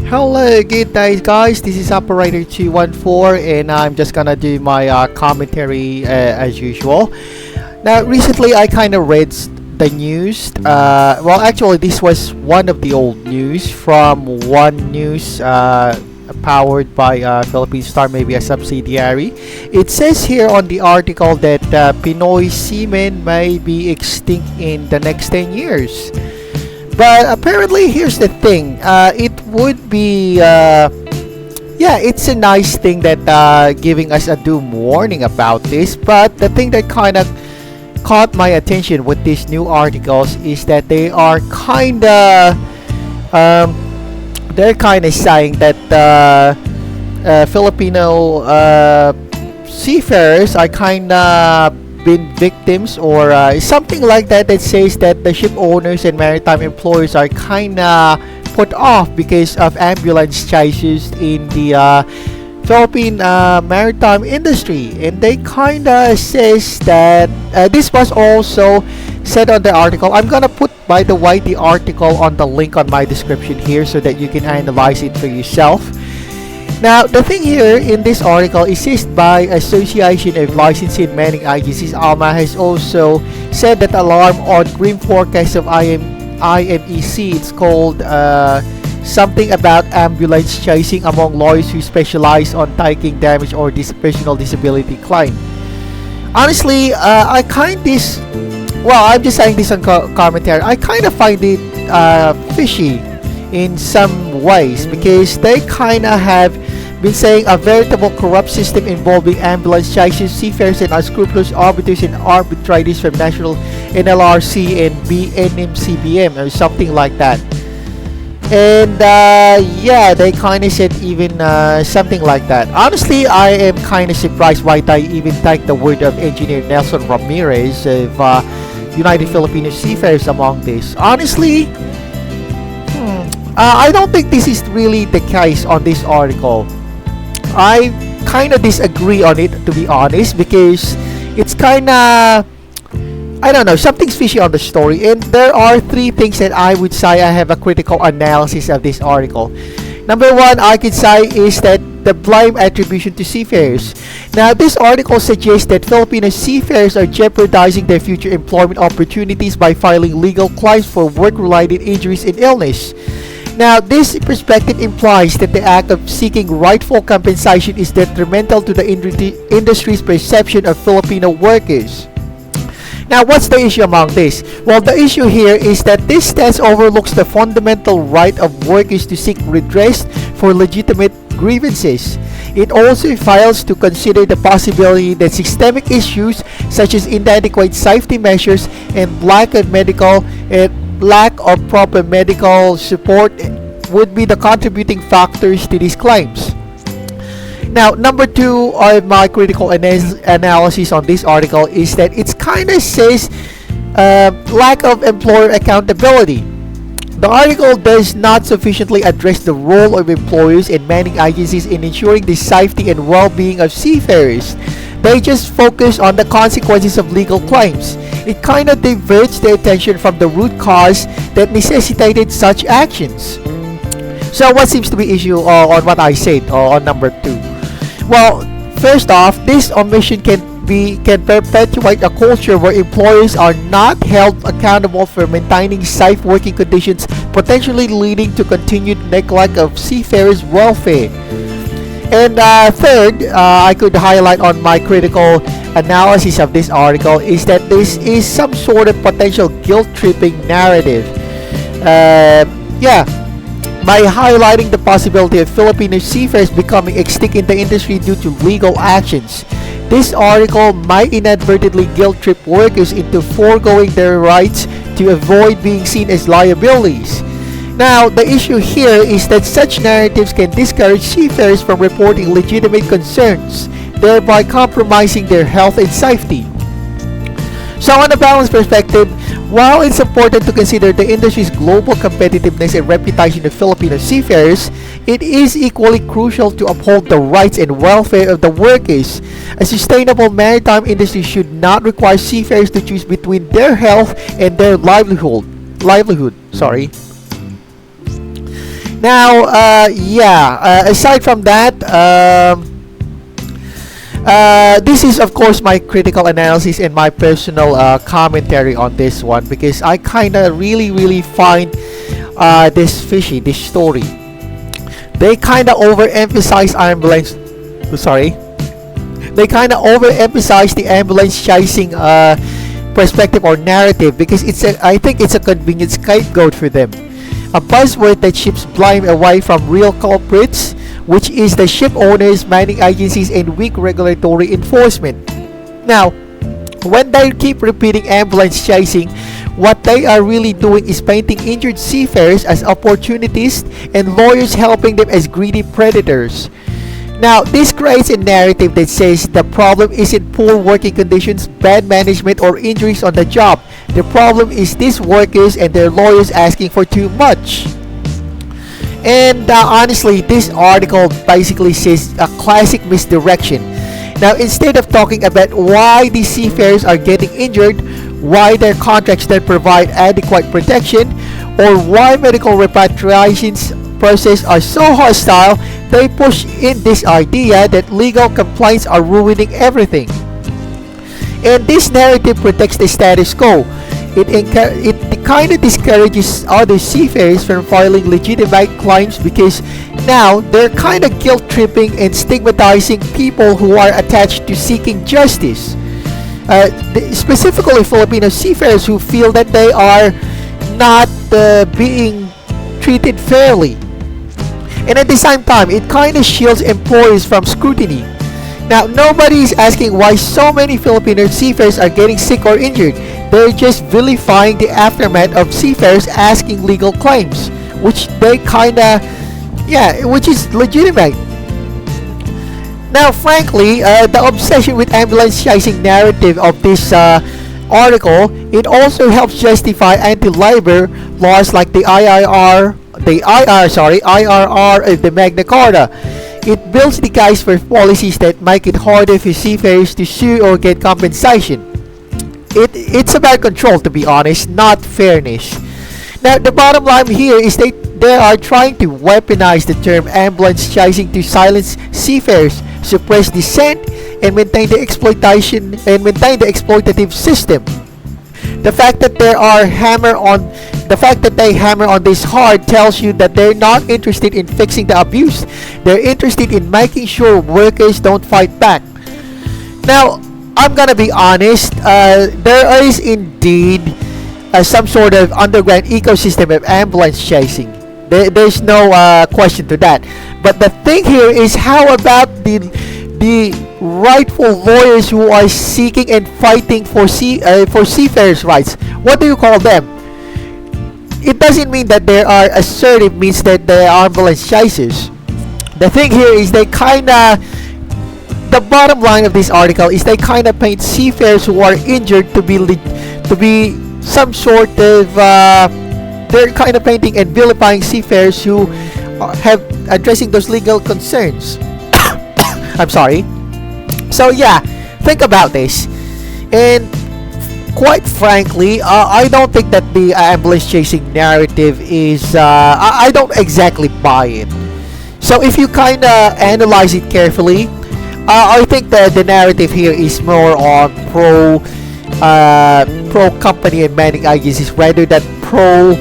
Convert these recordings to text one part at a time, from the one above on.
Hello, good day guys, this is operator 214 and I'm just gonna do my commentary as usual. Now recently I kind of read the news, well actually this was one of the old news from One News, powered by Philippine Star, maybe a subsidiary. It says here on the article that Pinoy seamen may be extinct in the next 10 years. But apparently, here's the thing. It would be, yeah, it's a nice thing that giving us a doom warning about this. But the thing that kind of caught my attention with these new articles is that they are kind of, they're kind of saying that Filipino seafarers are kind of been victims or something like that, that says that the ship owners and maritime employers are kind of put off because of ambulance chases in the Philippine maritime industry. And they kind of says that this was also said on the article. I'm gonna put, by the way, the article on the link on my description here so that you can analyze it for yourself. Now, the thing here in this article is said by Association of Licensing Manning Agencies, ALMA, has also said that alarm on grim forecast of IMEC. It's called something about ambulance chasing among lawyers who specialize on taking damage or personal disability claim. Honestly, I kind this, well, I'm just saying this on commentary. I kind of find it fishy in some ways because they kind of have been saying a veritable corrupt system involving ambulance chases, seafarers, and unscrupulous arbiters and arbitrators from National NLRC and BNMCBM or something like that. And yeah, they kind of said even something like that. Honestly, I am kind of surprised why they even take the word of Engineer Nelson Ramirez of United Filipino Seafarers among this. Honestly, I don't think this is really the case on this article. I kind of disagree on it, to be honest, because it's kind of, I don't know, something's fishy on the story. And there are three things that I would say I have a critical analysis of this article. Number one, I could say, is that the blame attribution to seafarers. Now, this article suggests that Filipino seafarers are jeopardizing their future employment opportunities by filing legal claims for work-related injuries and illness. Now, this perspective implies that the act of seeking rightful compensation is detrimental to the industry's perception of Filipino workers. Now, what's the issue among this? Well, the issue here is that this stance overlooks the fundamental right of workers to seek redress for legitimate grievances. It also fails to consider the possibility that systemic issues such as inadequate safety measures and lack of proper medical support would be the contributing factors to these claims. Now, number two of my critical analysis on this article is that it kind of says lack of employer accountability. The article does not sufficiently address the role of employers and manning agencies in ensuring the safety and well-being of seafarers. They just focus on the consequences of legal claims. It kind of diverts the attention from the root cause that necessitated such actions. So what seems to be issue on what I said on number two? Well, first off, this omission can perpetuate a culture where employers are not held accountable for maintaining safe working conditions, potentially leading to continued neglect of seafarers' welfare. And third, I could highlight on my critical analysis of this article is that this is some sort of potential guilt-tripping narrative. Yeah, by highlighting the possibility of Filipino seafarers becoming extinct in the industry due to legal actions. This article might inadvertently guilt-trip workers into foregoing their rights to avoid being seen as liabilities. Now, the issue here is that such narratives can discourage seafarers from reporting legitimate concerns, thereby compromising their health and safety. So on a balanced perspective, While it's important to consider the industry's global competitiveness and reputation of Filipino seafarers, it is equally crucial to uphold the rights and welfare of the workers. A sustainable maritime industry should not require seafarers to choose between their health and their livelihood. Sorry. Now, aside from that, this is of course my critical analysis and my personal commentary on this one, because I kinda really find this fishy, this story. They kinda overemphasize ambulance. Sorry. They kinda overemphasize the ambulance chasing perspective or narrative, because I think it's a convenient scapegoat for them. A buzzword that shifts blame away from real culprits, which is the ship owners, manning agencies, and weak regulatory enforcement. Now, when they keep repeating ambulance chasing, what they are really doing is painting injured seafarers as opportunists and lawyers helping them as greedy predators. Now, this creates a narrative that says the problem isn't poor working conditions, bad management, or injuries on the job. The problem is these workers and their lawyers asking for too much. And honestly, this article basically says a classic misdirection. Now, instead of talking about why these seafarers are getting injured, why their contracts don't provide adequate protection, or why medical repatriations process are so hostile, they push in this idea that legal complaints are ruining everything. And this narrative protects the status quo. It kind of discourages other seafarers from filing legitimate claims, because now they're kind of guilt-tripping and stigmatizing people who are attached to seeking justice. Specifically Filipino seafarers who feel that they are not being treated fairly. And at the same time, it kind of shields employers from scrutiny. Now, nobody is asking why so many Filipino seafarers are getting sick or injured. They're just vilifying the aftermath of seafarers asking legal claims, which they which is legitimate. Now, frankly, the obsession with ambulance chasing narrative of this article, it also helps justify anti-labor laws like the IRR of the Magna Carta. It builds the case for policies that make it harder for seafarers to sue or get compensation. It's about control, to be honest, not fairness. Now, the bottom line here is they are trying to weaponize the term ambulance chasing to silence seafarers, suppress dissent, and maintain the exploitative system. The fact that they hammer on this hard tells you that they're not interested in fixing the abuse. They're interested in making sure workers don't fight back. Now, I'm gonna be honest, there is indeed some sort of underground ecosystem of ambulance chasing. There's no question to that. But the thing here is, how about the rightful lawyers who are seeking and fighting for seafarers' rights? What do you call them? It doesn't mean that they are assertive means that they are ambulance chasers. The thing here is the bottom line of this article is they kind of paint seafarers who are injured to be some sort of they're kind of painting and vilifying seafarers who have addressing those legal concerns. I'm sorry. So yeah, think about this. And quite frankly, I don't think that the ambulance chasing narrative is I don't exactly buy it. So if you kind of analyze it carefully, I think that the narrative here is more on pro company and manning agencies rather than pro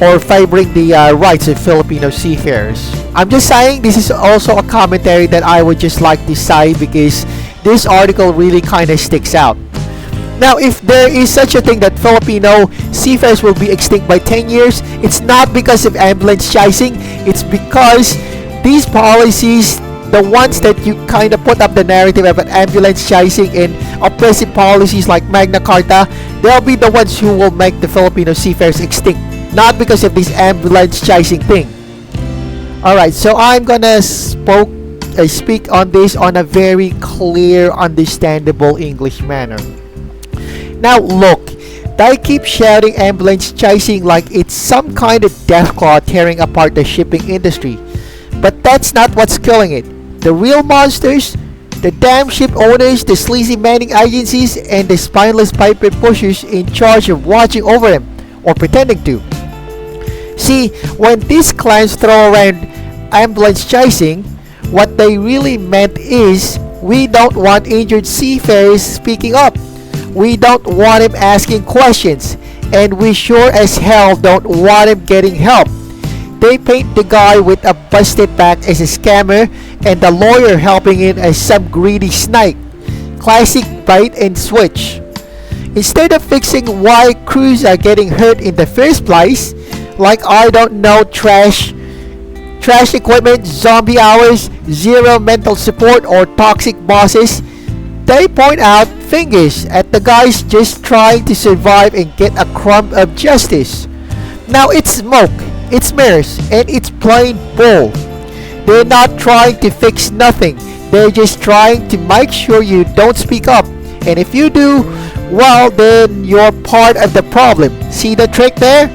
or favoring the rights of Filipino seafarers. I'm just saying this is also a commentary that I would just like to say, because this article really kind of sticks out. Now, if there is such a thing that Filipino seafarers will be extinct by 10 years, it's not because of ambulance chasing, it's because these policies, the ones that you kind of put up the narrative about ambulance chasing and oppressive policies like Magna Carta, they'll be the ones who will make the Filipino seafarers extinct, not because of this ambulance chasing thing. Alright, so I'm gonna speak on this on a very clear, understandable English manner. Now look, They keep shouting ambulance chasing like it's some kind of death claw tearing apart the shipping industry. But that's not what's killing it. The real monsters, the damn ship owners, the sleazy manning agencies, and the spineless paper pushers in charge of watching over them, or pretending to. See, when these clowns throw around ambulance chasing, what they really meant is, we don't want injured seafarers speaking up. We don't want him asking questions, and we sure as hell don't want him getting help. They paint the guy with a busted back as a scammer and the lawyer helping him as some greedy snake. Classic bait and switch. Instead of fixing why crews are getting hurt in the first place, like I don't know, trash equipment, zombie hours, zero mental support, or toxic bosses, they point out fingers at the guys just trying to survive and get a crumb of justice. Now it's smoke, it's mirrors, and it's plain bull. They're not trying to fix nothing. They're just trying to make sure you don't speak up. And if you do, well, then you're part of the problem. See the trick there?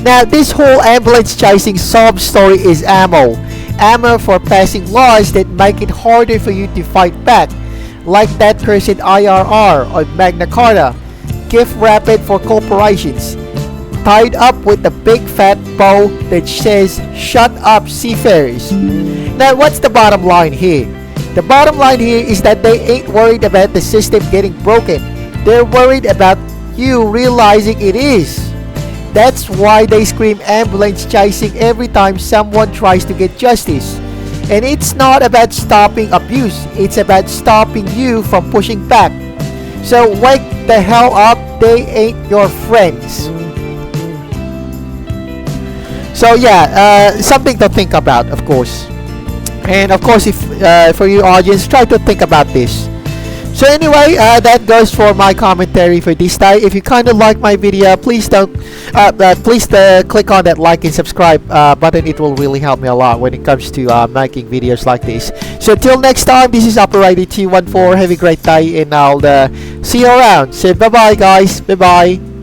Now this whole ambulance chasing sob story is ammo. Ammo for passing laws that make it harder for you to fight back. Like that cursed IRR or Magna Carta, gift wrapped for corporations, tied up with a big fat bow that says, "Shut up, seafarers." Now what's the bottom line here? The bottom line here is that they ain't worried about the system getting broken. They're worried about you realizing it is. That's why they scream ambulance chasing every time someone tries to get justice. And it's not about stopping abuse, it's about stopping you from pushing back. So wake the hell up, they ain't your friends. So yeah, something to think about, of course. And of course, if for you audience, try to think about this. So anyway, that goes for my commentary for this time. If you kind of like my video, please click on that like and subscribe button. It will really help me a lot when it comes to making videos like this. So till next time, this is Operator 214. Have a great day, and I'll see you around. So bye bye guys, bye bye.